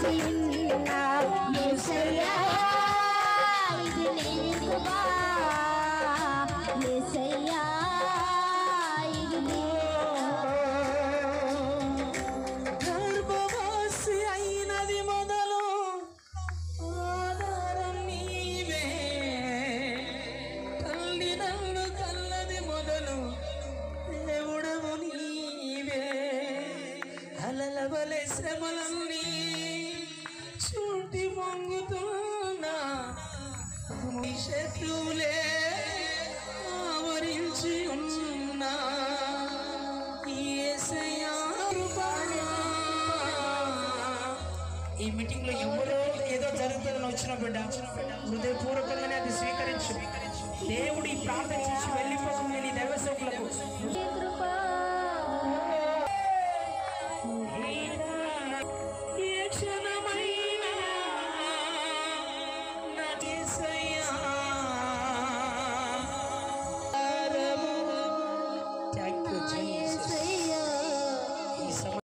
ఉన్నా యేసయ్యా ఇది నీకుగా యేసయ్యా ఇది గర్భవాసి అయినది మొదలు ఆధారం నీవే తల్లి నన్ను కల్లది మొదలు దేవుడవు నీవే అలల వలె శ్రమలన్నీ చూటి పొంగుతున్నా శత్రువులే ఆవరించి ఉన్నా ఈ మీటింగ్ లో ఎవరో ఏదో జరుగుతుందని వచ్చిన బిడ్డ హృదయపూర్వకంగానే అది స్వీకరించు. దేవుడు ఈ ప్రార్థన చేసి వెళ్ళిపోతుంది నీ దైవ సేవకులకు.